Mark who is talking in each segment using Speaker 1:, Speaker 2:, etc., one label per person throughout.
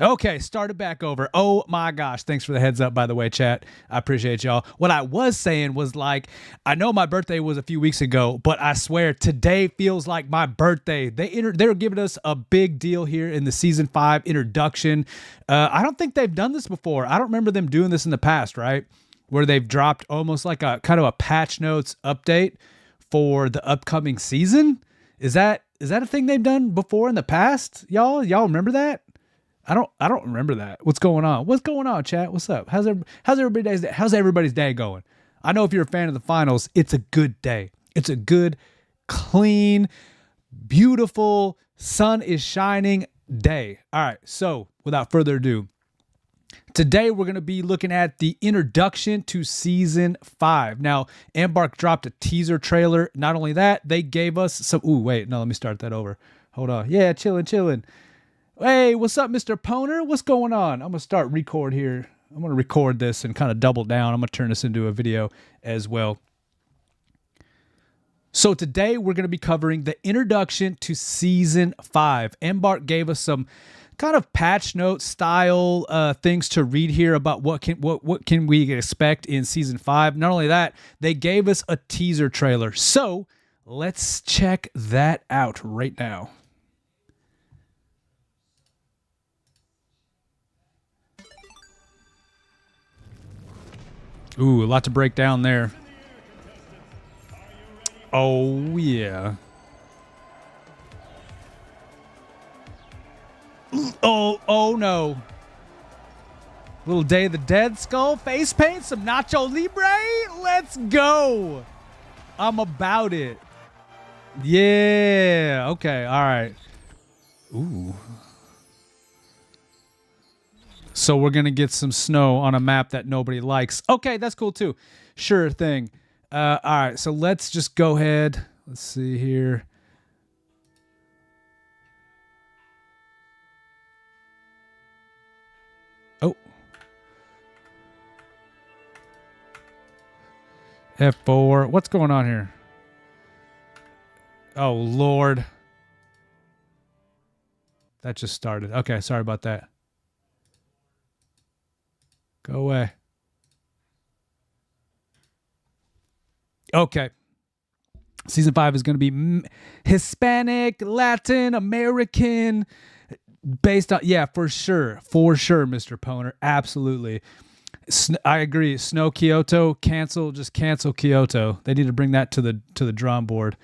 Speaker 1: Okay, started back over. Oh my gosh. Thanks for the heads up, by the way, chat. I appreciate y'all. What I was saying was like, I know my birthday was a few weeks ago, but I swear today feels like my birthday. They're giving us a big deal here in the season 5 introduction. I don't think they've done this before. I don't remember them doing this in the past, right? Where they've dropped almost like a kind of a patch notes update for the upcoming season. Is that a thing they've done before in the past? Y'all remember that? I don't remember that. What's going on? What's going on, chat? What's up? How's everybody's day going? I know if you're a fan of the finals, it's a good day. It's a good, clean, beautiful, sun is shining day. All right. So without further ado, today we're going to be looking at the introduction to season 5. Now, Embark dropped a teaser trailer. Not only that, they gave us some. Ooh, wait, no, let me start that over. Hold on. Yeah, chilling. Hey, what's up, Mr. Poner? What's going on? I'm going to start record here. I'm going to record this and kind of double down. I'm going to turn this into a video as well. So today we're going to be covering the introduction to season 5. Embark gave us some kind of patch note style things to read here about what can we expect in season 5. Not only that, they gave us a teaser trailer. So let's check that out right now. Ooh, a lot to break down there. Oh, yeah. Oh no. Little Day of the Dead skull, face paint, some Nacho Libre. Let's go. I'm about it. Yeah. Okay. All right. Ooh. So we're going to get some snow on a map that nobody likes. Okay, that's cool too. Sure thing. All right, so let's just go ahead. Let's see here. Oh. F4. What's going on here? Oh, Lord. That just started. Okay, sorry about that. Go away. Okay. Season 5 is going to be Hispanic, Latin, American, based on, yeah, for sure, Mr. Poner. Absolutely. I agree. Snow Kyoto, just cancel Kyoto. They need to bring that to the drawing board.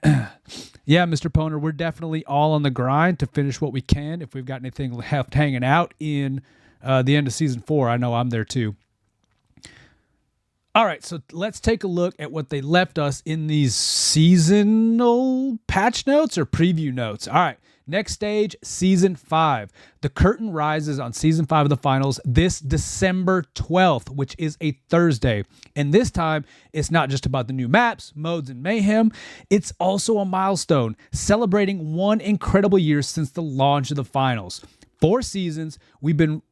Speaker 1: Yeah, Mr. Poner, we're definitely all on the grind to finish what we can. If we've got anything left hanging out in the end of season 4, I know I'm there too. All right, so let's take a look at what they left us in these seasonal patch notes or preview notes. All right, next stage, season 5. The curtain rises on season 5 of the finals this December 12th, which is a Thursday. And this time, it's not just about the new maps, modes, and mayhem. It's also a milestone, celebrating one incredible year since the launch of the finals. 4 seasons, we've been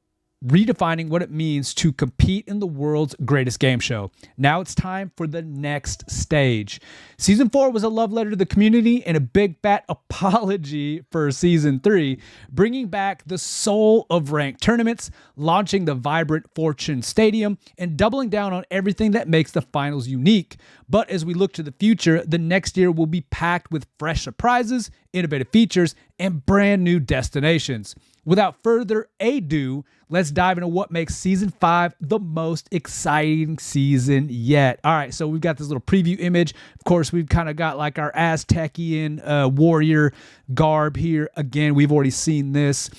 Speaker 1: redefining what it means to compete in the world's greatest game show. Now it's time for the next stage. Season 4 was a love letter to the community and a big fat apology for season 3, bringing back the soul of ranked tournaments, launching the vibrant Fortune Stadium, and doubling down on everything that makes the finals unique. But as we look to the future, the next year will be packed with fresh surprises, innovative features, and brand new destinations. Without further ado, let's dive into what makes season 5 the most exciting season yet. All right, so we've got this little preview image. Of course, we've kind of got like our Aztecian warrior garb here. Again, we've already seen this.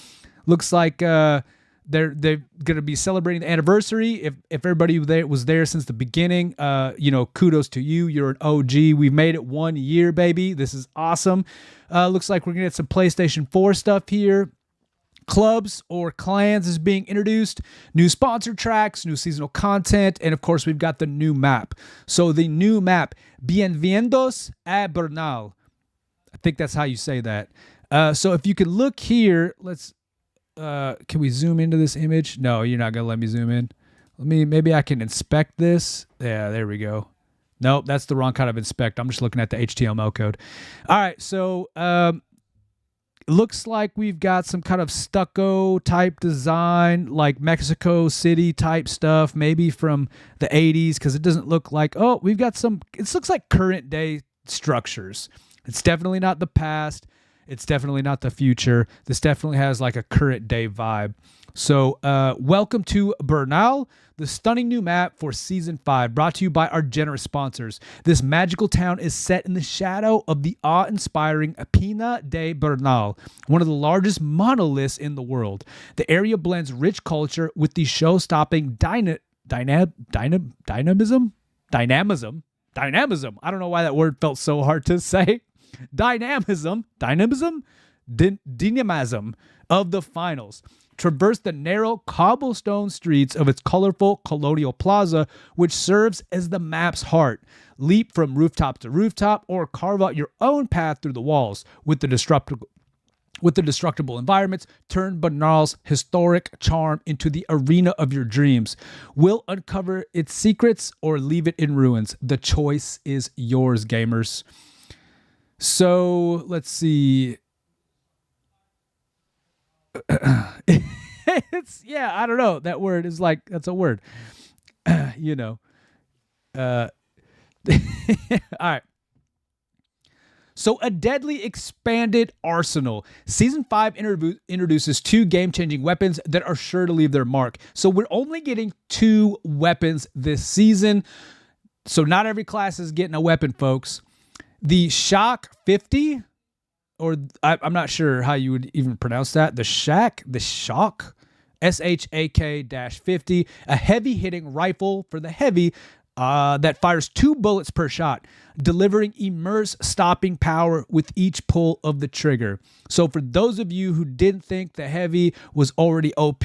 Speaker 1: Looks like they're going to be celebrating the anniversary. If everybody was there since the beginning, kudos to you. You're an OG. We've made it 1 year, baby. This is awesome. Looks like we're going to get some PlayStation 4 stuff here. Clubs or clans is being introduced, new sponsored tracks, new seasonal content, and of course we've got the new map. So the new map, Bienvenidos a Bernal. I think that's how you say that. So if you could look here, let's can we zoom into this image? No, you're not gonna let me zoom in. Maybe I can inspect this. Yeah, there we go. Nope, that's the wrong kind of inspect. I'm just looking at the HTML code. All right, so looks like we've got some kind of stucco type design, like Mexico City type stuff, maybe from the 80s, because it doesn't look like, oh, we've got some, it looks like current day structures. It's definitely not the past. It's definitely not the future. This definitely has like a current day vibe. So welcome to Bernal, the stunning new map for Season 5, brought to you by our generous sponsors. This magical town is set in the shadow of the awe-inspiring Pina de Bernal, one of the largest monoliths in the world. The area blends rich culture with the show-stopping dynamism? I don't know why that word felt so hard to say. Dynamism of the finals. Traverse the narrow cobblestone streets of its colorful colonial plaza, which serves as the map's heart. Leap from rooftop to rooftop or carve out your own path through the walls. With the destructible environments, turn Bernal's historic charm into the arena of your dreams. We'll uncover its secrets or leave it in ruins. The choice is yours, gamers. So let's see. I don't know. That word is like, that's a word. All right. So a deadly expanded arsenal. Season 5 introduces 2 game-changing weapons that are sure to leave their mark. So we're only getting 2 weapons this season. So not every class is getting a weapon, folks. The Shock 50, or I'm not sure how you would even pronounce that. The Shock, SHAK-50, a heavy-hitting rifle for the heavy that fires 2 bullets per shot, delivering immerse stopping power with each pull of the trigger. So for those of you who didn't think the heavy was already OP,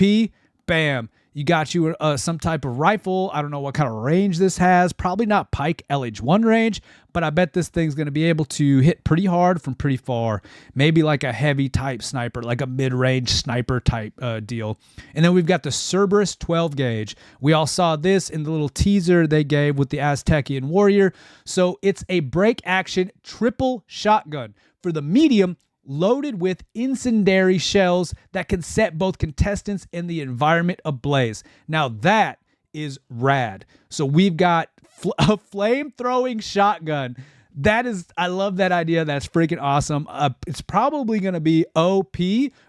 Speaker 1: bam, you got you some type of rifle. I don't know what kind of range this has. Probably not Pike LH1 range, but I bet this thing's going to be able to hit pretty hard from pretty far. Maybe like a heavy type sniper, like a mid-range sniper type deal. And then we've got the Cerberus 12 gauge. We all saw this in the little teaser they gave with the Aztecian warrior. So it's a break action triple shotgun. For the medium, loaded with incendiary shells that can set both contestants and the environment ablaze. Now that is rad. So we've got a flame-throwing shotgun. I love that idea. That's freaking awesome. It's probably going to be OP,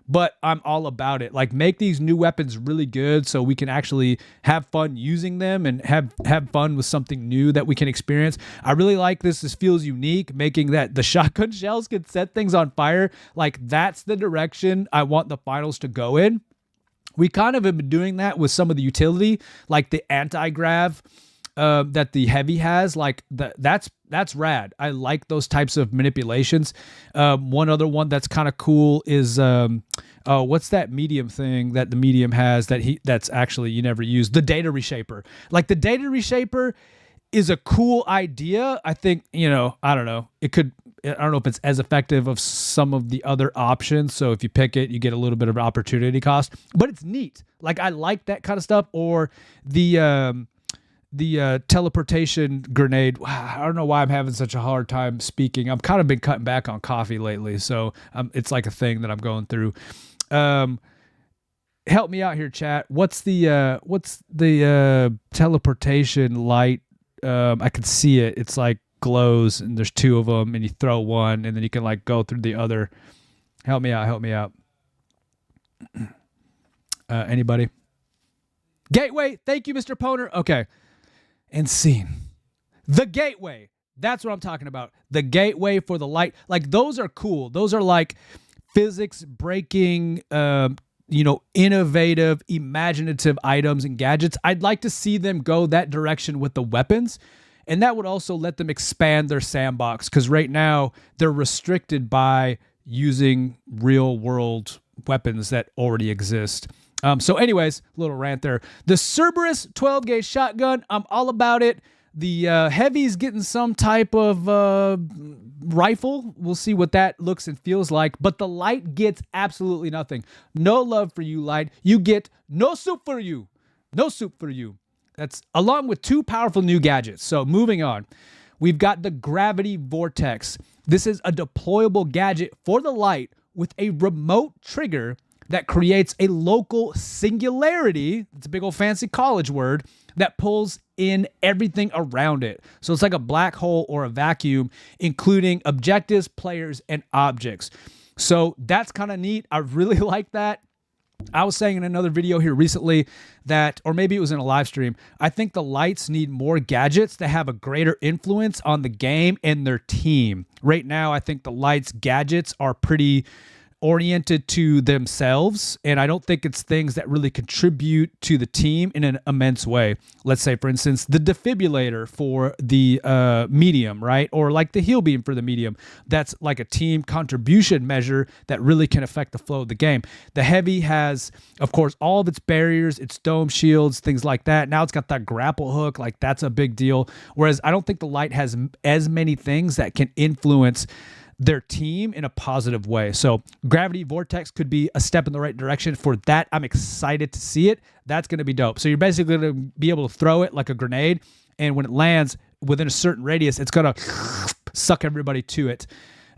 Speaker 1: but I'm all about it. Like, make these new weapons really good so we can actually have fun using them and have fun with something new that we can experience. I really like this. This feels unique, making that the shotgun shells can set things on fire. Like, that's the direction I want the finals to go in. We kind of have been doing that with some of the utility, like the anti-grav that the heavy has. Like, that's rad. I like those types of manipulations. One other one that's kind of cool is what's that medium thing that the medium has that's actually you never use? The data reshaper. Like, the data reshaper is a cool idea. I think, I don't know. I don't know if it's as effective of some of the other options. So if you pick it, you get a little bit of opportunity cost, but it's neat. Like, I like that kind of stuff. Or the teleportation grenade. I don't know why I'm having such a hard time speaking. I've kind of been cutting back on coffee lately, so it's like a thing that I'm going through. Help me out here, chat. What's the teleportation light? I can see it. It's like glows, and there's 2 of them, and you throw one, and then you can like go through the other. Help me out. Anybody? Gateway. Thank you, Mr. Poner. Okay. And scene. The gateway. That's what I'm talking about. The gateway for the light. Like, those are cool. Those are like physics breaking, innovative, imaginative items and gadgets. I'd like to see them go that direction with the weapons. And that would also let them expand their sandbox, because right now they're restricted by using real world weapons that already exist. So anyways, little rant there. The Cerberus 12 gauge shotgun, I'm all about it. The Heavy's getting some type of rifle. We'll see what that looks and feels like. But the Light gets absolutely nothing. No love for you, Light. You get no soup for you. No soup for you. That's along with 2 powerful new gadgets. So moving on. We've got the Gravity Vortex. This is a deployable gadget for the Light with a remote trigger that creates a local singularity. It's a big old fancy college word that pulls in everything around it. So it's like a black hole or a vacuum, including objectives, players, and objects. So that's kind of neat. I really like that. I was saying in another video here recently that, or maybe it was in a live stream, I think the lights need more gadgets to have a greater influence on the game and their team. Right now, I think the lights gadgets are pretty oriented to themselves, and I don't think it's things that really contribute to the team in an immense way. Let's say, for instance, the defibrillator for the medium, right? Or like the heal beam for the medium. That's like a team contribution measure that really can affect the flow of the game. The heavy has, of course, all of its barriers, its dome shields, things like that. Now it's got that grapple hook, like that's a big deal. Whereas I don't think the light has as many things that can influence their team in a positive way. So gravity vortex could be a step in the right direction. For that, I'm excited to see it. That's going to be dope. So you're basically going to be able to throw it like a grenade, and when it lands within a certain radius, it's going to suck everybody to it.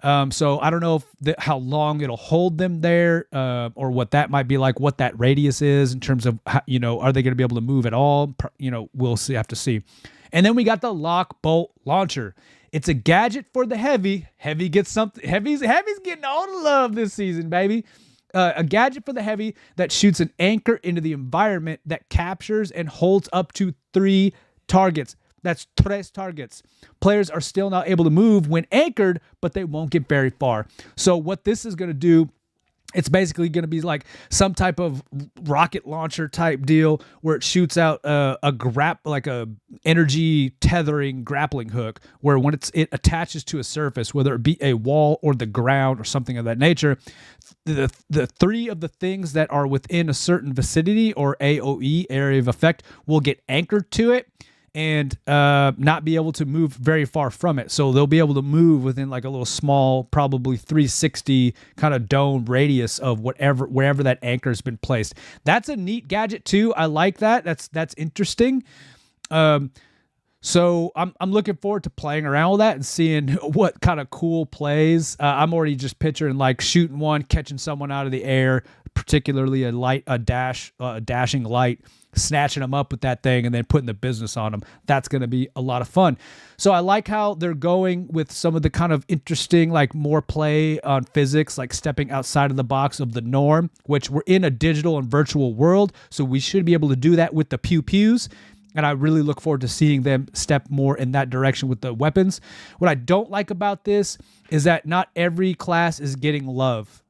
Speaker 1: So I don't know how long it'll hold them there, or what that might be like, what that radius is in terms of how, are they going to be able to move at all? We'll see. Have to see. And then we got the lock bolt launcher. It's a gadget for the heavy. Heavy gets something. Heavy's getting all the love this season, baby. A gadget for the heavy that shoots an anchor into the environment that captures and holds up to 3 targets. That's 3 targets. Players are still not able to move when anchored, but they won't get very far. So what this is going to do, it's basically going to be like some type of rocket launcher type deal where it shoots out like a energy tethering grappling hook, where when it attaches to a surface, whether it be a wall or the ground or something of that nature, the 3 of the things that are within a certain vicinity or AOE, area of effect, will get anchored to it and not be able to move very far from it. So they'll be able to move within like a little small, probably 360 kind of dome radius of wherever that anchor has been placed. That's a neat gadget too. I like that. That's interesting. So I'm looking forward to playing around with that and seeing what kind of cool plays. I'm already just picturing like shooting one, catching someone out of the air, particularly a dashing light, snatching them up with that thing and then putting the business on them. That's going to be a lot of fun. So I like how they're going with some of the kind of interesting, like more play on physics, like stepping outside of the box of the norm, which we're in a digital and virtual world. So we should be able to do that with the pew-pews. And I really look forward to seeing them step more in that direction with the weapons. What I don't like about this is that not every class is getting love.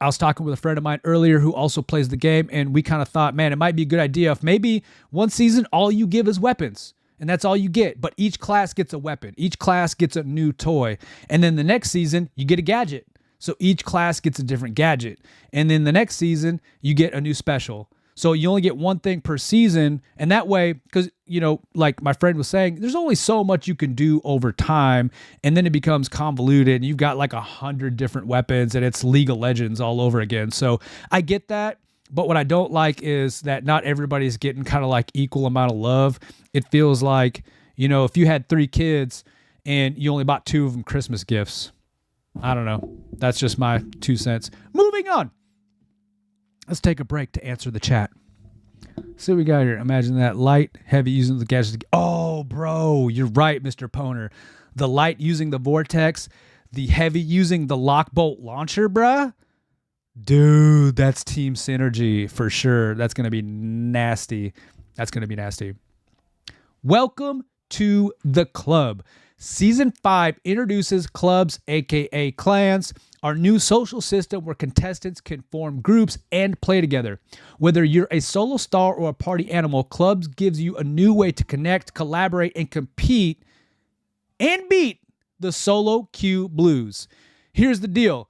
Speaker 1: I was talking with a friend of mine earlier who also plays the game, and we kind of thought, man, it might be a good idea if maybe one season all you give is weapons, and that's all you get. But each class gets a weapon. Each class gets a new toy. And then the next season, you get a gadget. So each class gets a different gadget. And then the next season, you get a new special. So you only get one thing per season. And that way, because, like my friend was saying, there's only so much you can do over time. And then it becomes convoluted. And you've got like 100 different weapons and it's League of Legends all over again. So I get that. But what I don't like is that not everybody's getting kind of like equal amount of love. It feels like, if you had 3 kids and you only bought 2 of them Christmas gifts. I don't know. That's just my 2 cents. Moving on. Let's take a break to answer the chat. See what we got here. Imagine that light, heavy using the gadgets. Oh, bro, you're right, Mr. Poner. The light using the vortex, the heavy using the lock bolt launcher, bruh. Dude, that's team synergy for sure. That's going to be nasty. Welcome to the club. Season 5 introduces clubs, aka clans, our new social system where contestants can form groups and play together. Whether you're a solo star or a party animal, clubs gives you a new way to connect, collaborate, and compete and beat the solo queue blues. Here's the deal.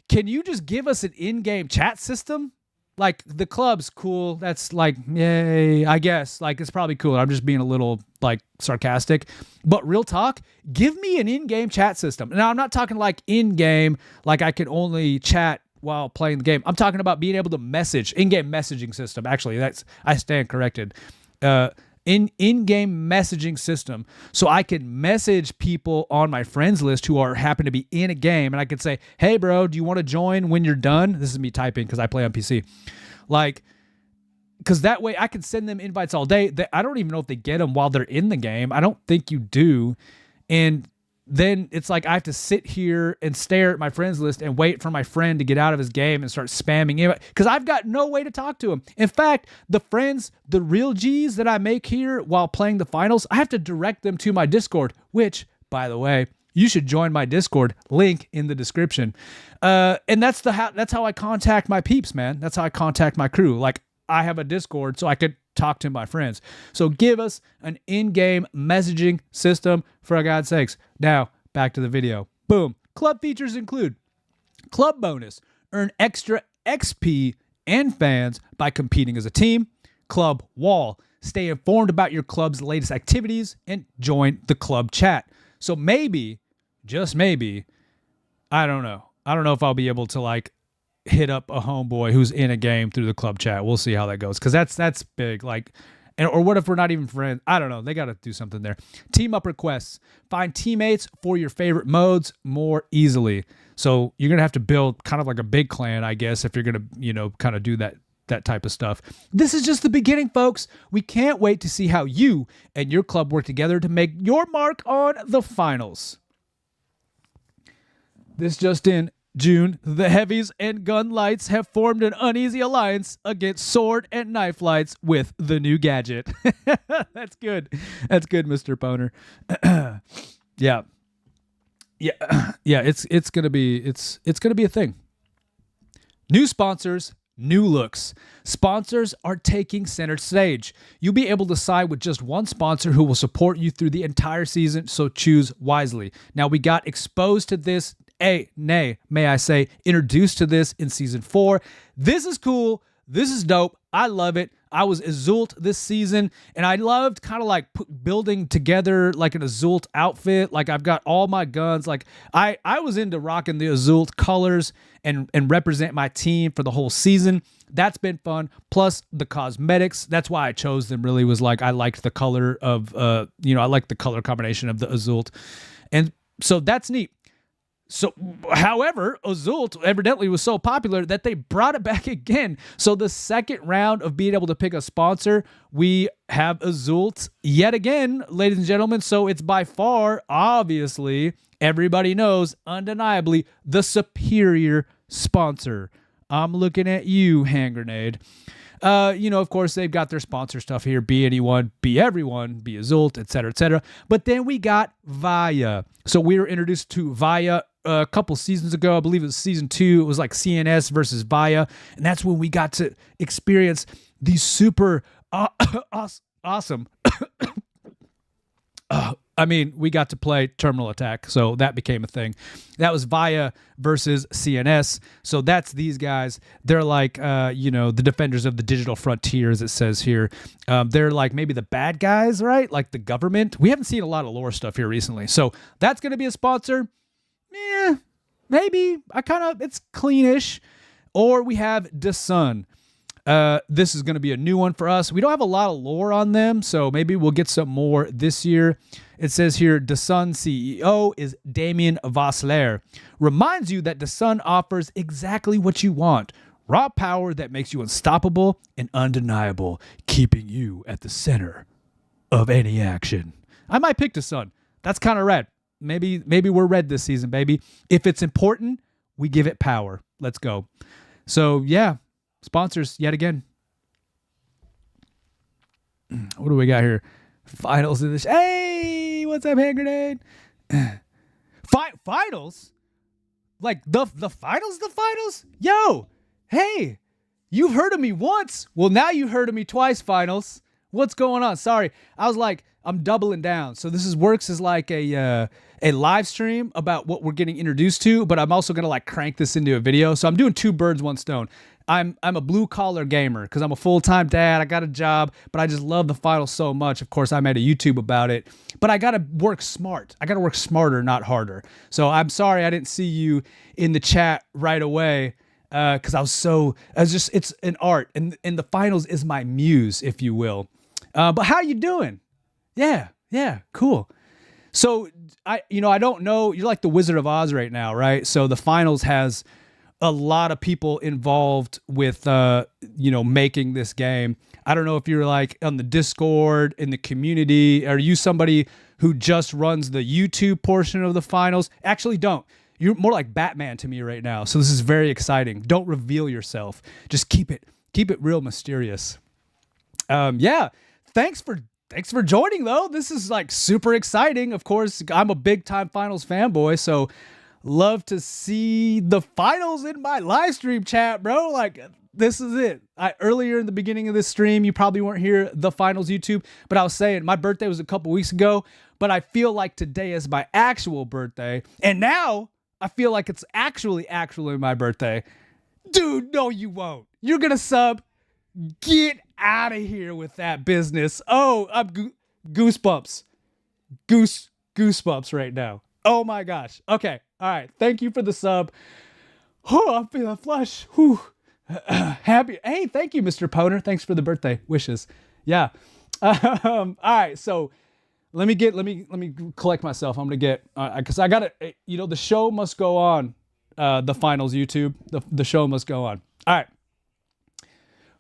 Speaker 1: Can you just give us an in-game chat system? Like, the club's cool. That's like, yay, I guess. Like, it's probably cool. I'm just being a little, like, sarcastic. But real talk, give me an in-game chat system. Now, I'm not talking like in-game, like I can only chat while playing the game. I'm talking about being able to message, in-game messaging system. Actually, I stand corrected. in-game messaging system, so I can message people on my friends list who are happen to be in a game, and I could say, hey bro, do you want to join when you're done? This is me typing because I play on PC. Like, because that way I can send them invites all day. I don't even know if they get them while they're in the game. I don't think you do. And then it's like I have to sit here and stare at my friends list and wait for my friend to get out of his game and start spamming him, because I've got no way to talk to him. In fact, the friends, the real G's that I make here while playing the finals, I have to direct them to my Discord, which, by the way, you should join my Discord, link in the description. And that's how I contact my peeps, man. That's how I contact my crew. Like, I have a Discord so I could talk to my friends. So give us an in-game messaging system, for God's sakes. Now, back to the video. Boom. Club features include club bonus. Earn extra XP and fans by competing as a team. Club wall. Stay informed about your club's latest activities and join the club chat. So maybe, just maybe, I don't know. I don't know if I'll be able to like hit up a homeboy who's in a game through the club chat. We'll see how that goes, because that's big. Like, or what if we're not even friends? I don't know. They got to do something there. Team up requests. Find teammates for your favorite modes more easily. So you're going to have to build kind of like a big clan, I guess, if you're going to, kind of do that type of stuff. This is just the beginning, folks. We can't wait to see how you and your club work together to make your mark on the finals. This just in. June, the heavies and gun lights have formed an uneasy alliance against sword and knife lights with the new gadget. That's good. That's good, Mr. Boner. Yeah. It's gonna be a thing. New sponsors, new looks. Sponsors are taking center stage. You'll be able to side with just one sponsor who will support you through the entire season, so choose wisely. Now, we got exposed to this. May I say, introduced to this in season 4. This is cool. This is dope. I love it. I was ISEUL-T this season, and I loved kind of like building together like an ISEUL-T outfit. Like, I've got all my guns. Like, I was into rocking the ISEUL-T colors and represent my team for the whole season. That's been fun. Plus the cosmetics. That's why I chose them, really, was like I liked the color of, I like the color combination of the ISEUL-T. And so that's neat. So, however, ISEUL-T evidently was so popular that they brought it back again. So the second round of being able to pick a sponsor, we have ISEUL-T yet again, ladies and gentlemen. So it's by far, obviously, everybody knows, undeniably, the superior sponsor. I'm looking at you, Hand Grenade. Of course, they've got their sponsor stuff here. Be anyone, be everyone, be ISEUL-T, etc., etc. But then we got VIA. So we were introduced to VIA a couple seasons ago. I believe it was season 2. It was like CNS versus VIA. And that's when we got to experience these super awesome. We got to play Terminal Attack, so that became a thing. That was VIA versus CNS. So that's these guys. They're like, the defenders of the digital frontier, as it says here. They're like maybe the bad guys, right? Like the government. We haven't seen a lot of lore stuff here recently. So that's going to be a sponsor. Maybe. It's cleanish. Or we have DeSun. This is going to be a new one for us. We don't have a lot of lore on them, so maybe we'll get some more this year. It says here, DeSun CEO is Damien Vossler. Reminds you that DeSun offers exactly what you want. Raw power that makes you unstoppable and undeniable, keeping you at the center of any action. I might pick DeSun. That's kind of red. Maybe we're red this season, baby. If it's important, we give it power. Let's go. So, yeah. Sponsors yet again. What do we got here? Finals in this. Hey, what's up, Hand Grenade? Finals? Like the finals? The finals? Yo, hey, you've heard of me once. Well, now you heard of me twice, finals. What's going on? Sorry, I was like, I'm doubling down. So this works as like a live stream about what we're getting introduced to, but I'm also gonna like crank this into a video. So I'm doing 2 birds, 1 stone. I'm a blue collar gamer because I'm a full-time dad. I got a job, but I just love the finals so much. Of course, I made a YouTube about it, but I got to work smart. I got to work smarter, not harder. So I'm sorry I didn't see you in the chat right away because it's an art, and the finals is my muse, if you will. But how you doing? Yeah, cool. So I don't know. You're like the Wizard of Oz right now, right? So the finals has a lot of people involved with, making this game. I don't know if you're like on the Discord, in the community. Are you somebody who just runs the YouTube portion of the finals? Actually, don't. You're more like Batman to me right now. So this is very exciting. Don't reveal yourself. Just keep it real mysterious. Yeah. Thanks for joining though. This is like super exciting. Of course, I'm a big time finals fanboy, so love to see the finals in my live stream chat, bro. Like, this is it. Earlier in the beginning of this stream, you probably weren't here, the finals YouTube, but I was saying my birthday was a couple weeks ago, but I feel like today is my actual birthday. And now I feel like it's actually my birthday. Dude, no, you won't. You're going to sub. Get out of here with that business. Oh, I'm goosebumps. Goosebumps right now. Oh my gosh. Okay. All right. Thank you for the sub. Oh, I'm feeling flush. Whew. Happy. Hey, thank you, Mr. Poner. Thanks for the birthday wishes. Yeah. All right. So let me collect myself. I'm going to get, cause I got to, the show must go on, the finals YouTube, the show must go on. All right.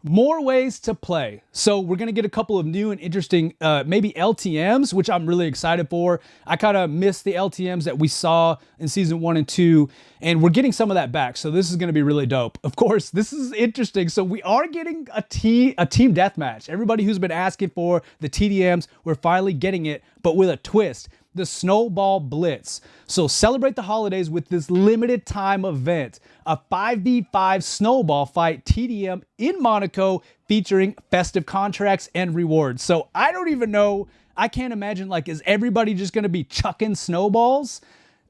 Speaker 1: More ways to play. So we're going to get a couple of new and interesting, maybe LTMs, which I'm really excited for. I kind of missed the LTMs that we saw in season 1 and 2, and we're getting some of that back. So this is going to be really dope. Of course, this is interesting. So we are getting a team deathmatch. Everybody who's been asking for the TDMs, we're finally getting it, but with a twist. The Snowball Blitz. So celebrate the holidays with this limited time event, a 5v5 snowball fight TDM in Monaco featuring festive contracts and rewards. So I don't even know, I can't imagine, like, is everybody just going to be chucking snowballs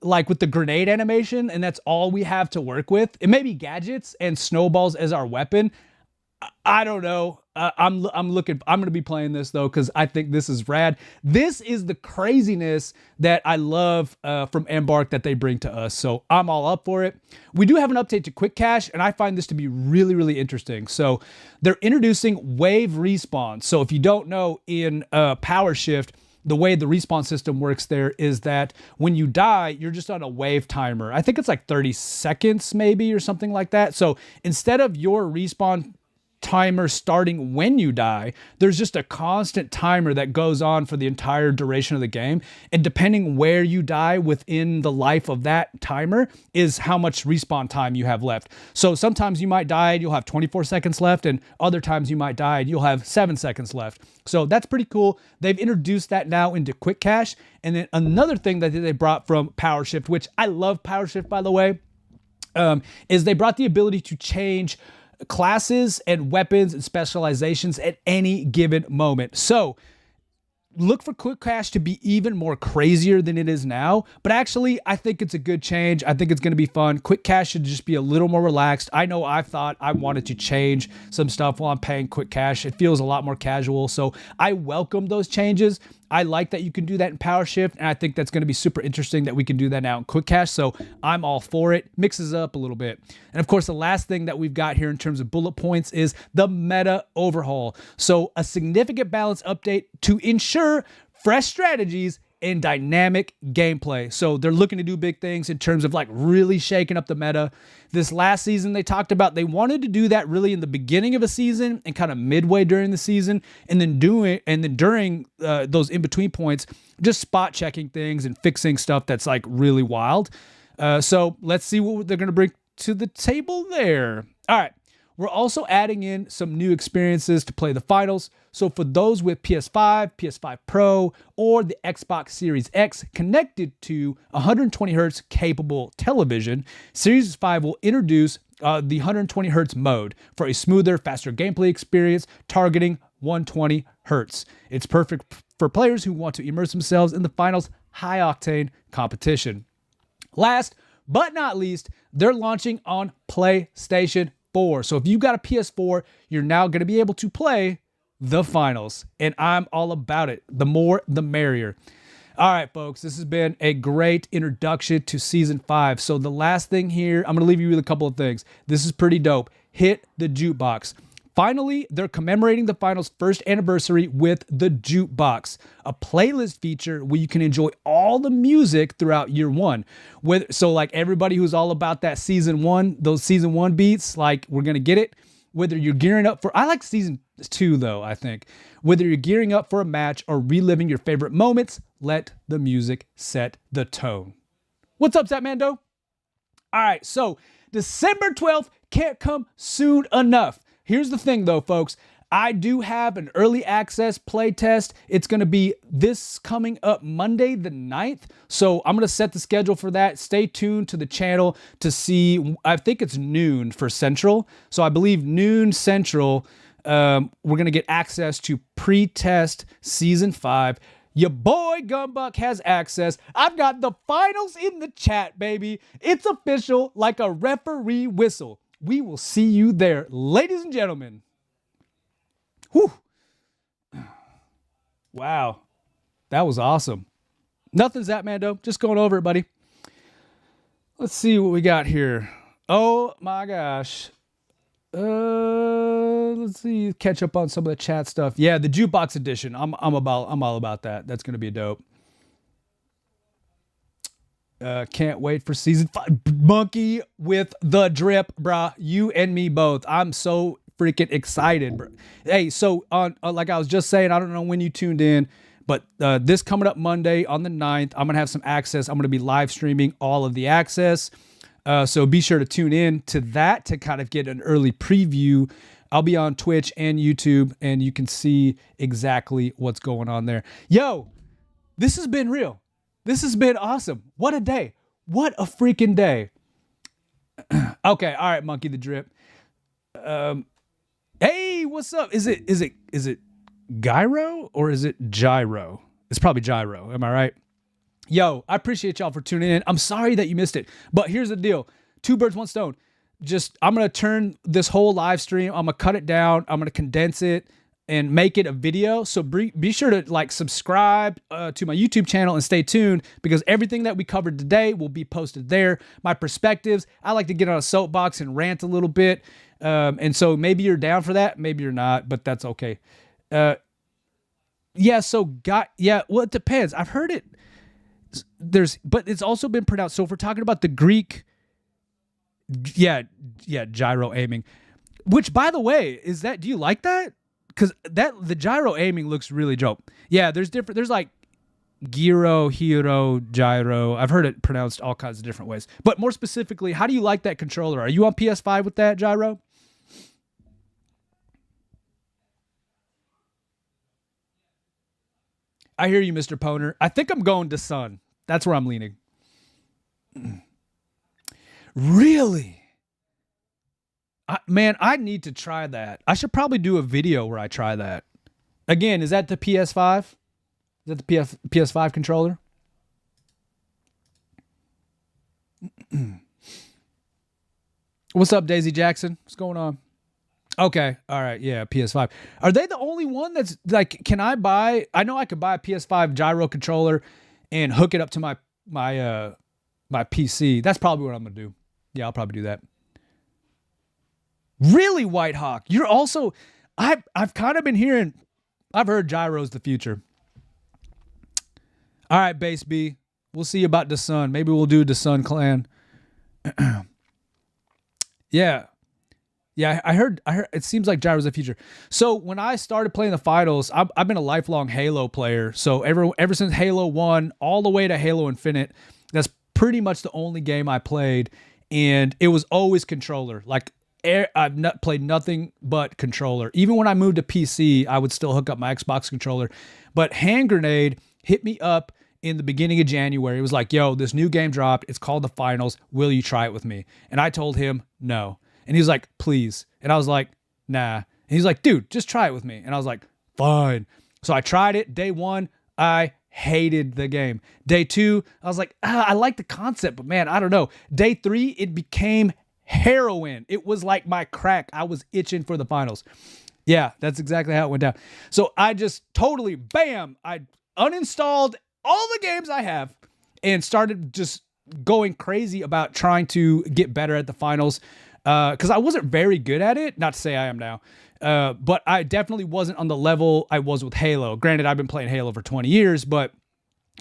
Speaker 1: like with the grenade animation and that's all we have to work with? It may be gadgets and snowballs as our weapon. I don't know. I'm going to be playing this though, because I think this is rad. This is the craziness that I love from Embark that they bring to us. So I'm all up for it. We do have an update to Quick Cache, and I find this to be really, really interesting. So they're introducing wave respawn. So if you don't know, in Power Shift, the way the respawn system works there is that when you die, you're just on a wave timer. I think it's like 30 seconds maybe or something like that. So instead of your respawn timer starting when you die, there's just a constant timer that goes on for the entire duration of the game, and depending where you die within the life of that timer is how much respawn time you have left. So sometimes you might die and you'll have 24 seconds left, and other times you might die and you'll have 7 seconds left. So that's pretty cool. They've introduced that now into Quick Cache. And then another thing that they brought from Power Shift, which I love Power Shift by the way, is they brought the ability to change classes and weapons and specializations at any given moment. So look for Quick Cache to be even more crazier than it is now. But actually, I think it's a good change. I think it's going to be fun. Quick Cache should just be a little more relaxed. I know I thought I wanted to change some stuff while I'm paying Quick Cache. It feels a lot more casual. So I welcome those changes. I like that you can do that in Power Shift, and I think that's going to be super interesting that we can do that now in Quick Cache. So I'm all for it. Mixes up a little bit. And of course, the last thing that we've got here in terms of bullet points is the meta overhaul. So a significant balance update to ensure fresh strategies and dynamic gameplay. So they're looking to do big things in terms of like really shaking up the meta. This last season, they talked about they wanted to do that really in the beginning of a season and kind of midway during the season, and then during those in-between points, just spot checking things and fixing stuff that's like really wild. So let's see what they're going to bring to the table there. All right. We're also adding in some new experiences to play the finals. So for those with PS5, PS5 Pro, or the Xbox Series X connected to 120 Hz capable television, Series 5 will introduce the 120 Hz mode for a smoother, faster gameplay experience targeting 120 Hz. It's perfect for players who want to immerse themselves in the finals' high-octane competition. Last but not least, they're launching on PlayStation 4. So if you've got a PS4, you're now going to be able to play the finals, and I'm all about it. The more, the merrier. All right, folks, this has been a great introduction to Season 5. So the last thing here, I'm going to leave you with a couple of things. This is pretty dope. Hit the jukebox. Finally, they're commemorating the finals' first anniversary with the Jukebox, a playlist feature where you can enjoy all the music throughout year one. So like everybody who's all about that season one, those season one beats, like we're going to get it. Whether you're gearing up for, I like season two though, I think. Whether you're gearing up for a match or reliving your favorite moments, let the music set the tone. What's up, Satmando? All right, so December 12th can't come soon enough. Here's the thing though, folks. I do have an early access play test. It's going to be this coming up Monday the 9th. So I'm going to set the schedule for that. Stay tuned to the channel to see, I think it's noon for Central. So I believe noon Central, we're going to get access to pre-test season 5. Your boy Gumbuck has access. I've got the finals in the chat, baby. It's official like a referee whistle. We will see you there, ladies and gentlemen. Whew. Wow. That was awesome. Nothing's that, Mando. Just going over it, buddy. Let's see what we got here. Oh my gosh. Let's see. Catch up on some of the chat stuff. Yeah, the Jukebox edition. I'm all about that. That's gonna be dope. Can't wait for season 5. Monkey with the drip, bruh. You and me both. I'm so freaking excited, bro. Hey, so on like I was just saying, I don't know when you tuned in, but this coming up Monday on the 9th, I'm gonna have some access. I'm gonna be live streaming all of the access, so be sure to tune in to that to kind of get an early preview. I'll be on Twitch and YouTube, and you can see exactly what's going on there. Yo, this has been real. This has been awesome. What a day. What a freaking day. Okay, all right, Monkey the Drip. Hey, what's up? Is it Gyro or is it Gyro? It's probably Gyro. Am I right? Yo, I appreciate y'all for tuning in. I'm sorry that you missed it, but here's the deal. 2 birds, 1 stone. I'm going to turn this whole live stream. I'm going to cut it down. I'm going to condense it and make it a video. So be sure to like subscribe to my YouTube channel and stay tuned, because everything that we covered today will be posted there. My perspectives, I like to get on a soapbox and rant a little bit. And so maybe you're down for that. Maybe you're not, but that's okay. Well, it depends. I've heard it. But it's also been pronounced. So if we're talking about the Greek, gyro aiming, which by the way, do you like that? Because the gyro aiming looks really dope. Yeah, there's like gyro, hero, gyro. I've heard it pronounced all kinds of different ways. But more specifically, how do you like that controller? Are you on PS5 with that gyro? I hear you, Mr. Poner. I think I'm going to Sun. That's where I'm leaning. Really? Man, I need to try that. I should probably do a video where I try that. Again, is that the PS5? Is that the PS5 controller? What's up, Daisy Jackson? What's going on? Okay. All right. Yeah, PS5. Are they the only one that's like, I know I could buy a PS5 gyro controller and hook it up to my PC. That's probably what I'm going to do. Yeah, I'll probably do that. Really, White Hawk? You're also, I've kind of been hearing, I've heard gyro's the future. All right, Base B. We'll see about the Sun. Maybe we'll do the Sun clan. Yeah. Yeah, I heard it seems like gyro's the future. So when I started playing the finals, I've been a lifelong Halo player. So ever since Halo 1 all the way to Halo Infinite, that's pretty much the only game I played. And it was always controller. Like I've played nothing but controller. Even when I moved to PC, I would still hook up my Xbox controller. But Hand Grenade hit me up in the beginning of January. It was like, yo, this new game dropped. It's called the Finals. Will you try it with me? And I told him no. And he was like, please. And I was like, nah. And he's like, dude, just try it with me. And I was like, fine. So I tried it. Day 1, I hated the game. Day 2, I was like, I like the concept, but man, I don't know. Day 3, it became heroin. It was like my crack. I was itching for the finals. Yeah, that's exactly how it went down. So I just totally, bam, I uninstalled all the games I have and started just going crazy about trying to get better at the finals. Because I wasn't very good at it. Not to say I am now. But I definitely wasn't on the level I was with Halo. Granted, I've been playing Halo for 20 years, but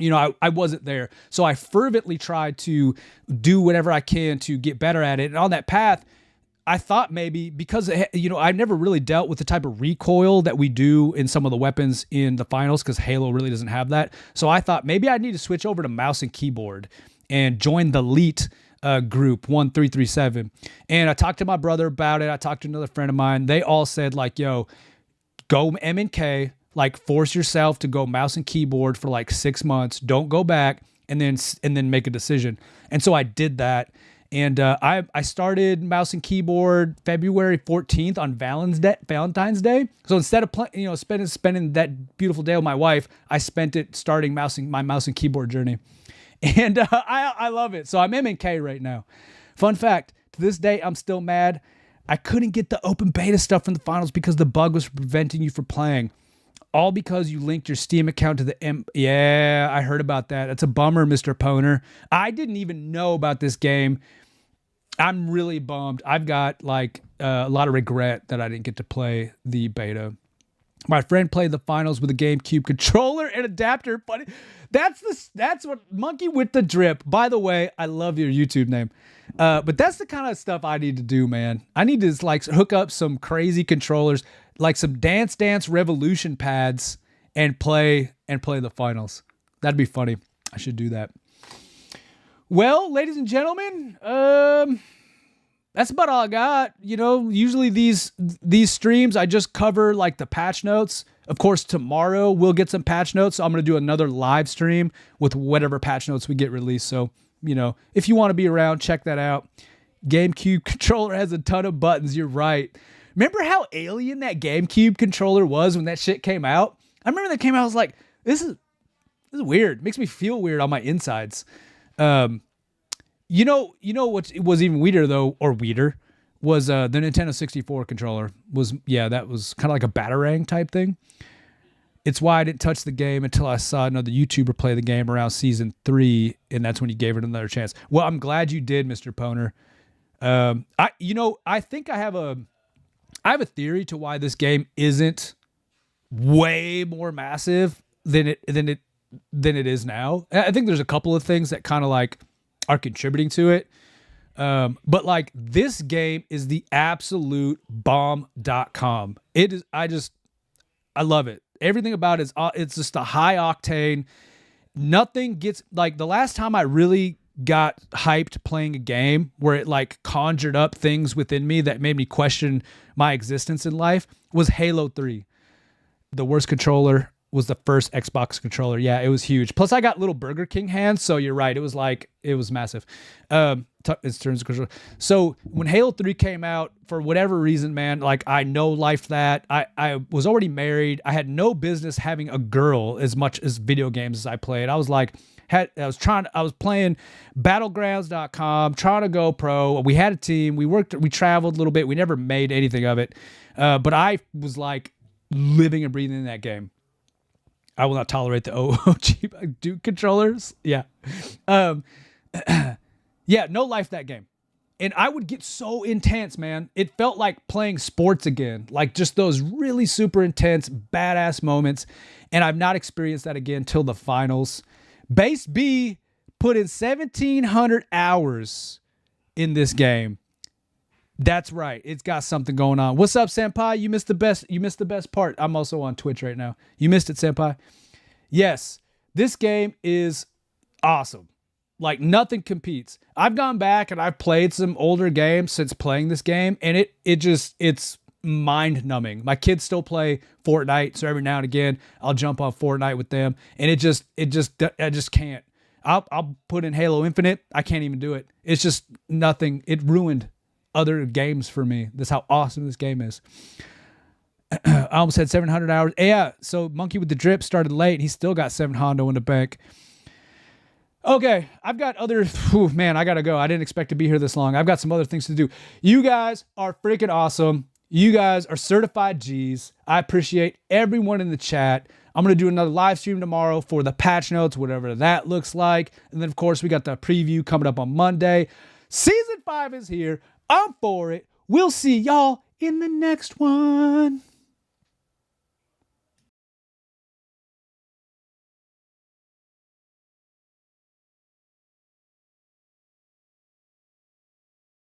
Speaker 1: I wasn't there. So I fervently tried to do whatever I can to get better at it. And on that path, I thought maybe because, I never really dealt with the type of recoil that we do in some of the weapons in the finals because Halo really doesn't have that. So I thought maybe I need to switch over to mouse and keyboard and join the elite group 1337. And I talked to my brother about it. I talked to another friend of mine. They all said like, yo, go M&K, like force yourself to go mouse and keyboard for like 6 months. Don't go back and then make a decision. And so I did that. And I started mouse and keyboard February 14th on Valentine's Day. So instead of spending that beautiful day with my wife, I spent it starting my mouse and keyboard journey. And I love it. So I'm M&K right now. Fun fact, to this day, I'm still mad. I couldn't get the open beta stuff from the finals because the bug was preventing you from playing. All because you linked your Steam account to the Yeah, I heard about that. That's a bummer, Mr. Poner. I didn't even know about this game. I'm really bummed. I've got like a lot of regret that I didn't get to play the beta. My friend played the finals with a GameCube controller and adapter. But that's what Monkey with the Drip. By the way, I love your YouTube name. But that's the kind of stuff I need to do, man. I need to like hook up some crazy controllers, like some Dance Dance Revolution pads, and play the finals. That'd be funny. I should do that. Well, ladies and gentlemen, that's about all I got. Usually these streams, I just cover like the patch notes. Of course, tomorrow we'll get some patch notes. So I'm going to do another live stream with whatever patch notes we get released. So, if you want to be around, check that out. GameCube controller has a ton of buttons. You're right. Remember how alien that GameCube controller was when that shit came out? I remember that came out. I was like, this is weird. It makes me feel weird on my insides. What was even weirder though, or weirder, was the Nintendo 64 controller. That was kind of like a Batarang type thing. It's why I didn't touch the game until I saw another YouTuber play the game around season 3, and that's when you gave it another chance. Well, I'm glad you did, Mr. Poner. I think I have a theory to why this game isn't way more massive than it is now. I think there's a couple of things that kind of like are contributing to it. But like this game is the absolute bomb.com. It is. I love it. Everything about it is, it's just a high octane. Nothing gets like the last time I really got hyped playing a game where it like conjured up things within me that made me question my existence in life was Halo 3. The worst controller was the first Xbox controller. Yeah, it was huge. Plus I got little Burger King hands, so you're right. It was massive. In terms of control. So when Halo 3 came out, for whatever reason, man, like I no-lifed that. I was already married. I had no business having a girl as much as video games as I played. I was like, I was playing battlegrounds.com, trying to go pro. We had a team. We traveled a little bit. We never made anything of it. But I was like living and breathing in that game. I will not tolerate the OG Duke controllers. Yeah. Yeah, no life that game. And I would get so intense, man. It felt like playing sports again. Like just those really super intense, badass moments. And I've not experienced that again till the finals. Base B put in 1,700 hours in this game. That's right. It's got something going on. What's up, Senpai? You missed the best part. I'm also on Twitch right now. You missed it, Senpai. Yes, this game is awesome. Like nothing competes. I've gone back and I've played some older games since playing this game, and it's mind numbing. My kids still play Fortnite, so every now and again I'll jump on Fortnite with them, and I just can't. I'll put in Halo Infinite. I can't even do it. It's just nothing. It ruined other games for me. That's how awesome this game is. I almost had 700 hours. Yeah, so Monkey with the Drip started late. He still got 700 in the bank. Okay, I've got other... man, I gotta go. I didn't expect to be here this long. I've got some other things to do. You guys are freaking awesome. You guys are certified G's. I appreciate everyone in the chat. I'm going to do another live stream tomorrow for the patch notes, whatever that looks like. And then, of course, we got the preview coming up on Monday. Season 5 is here. I'm for it. We'll see y'all in the next one.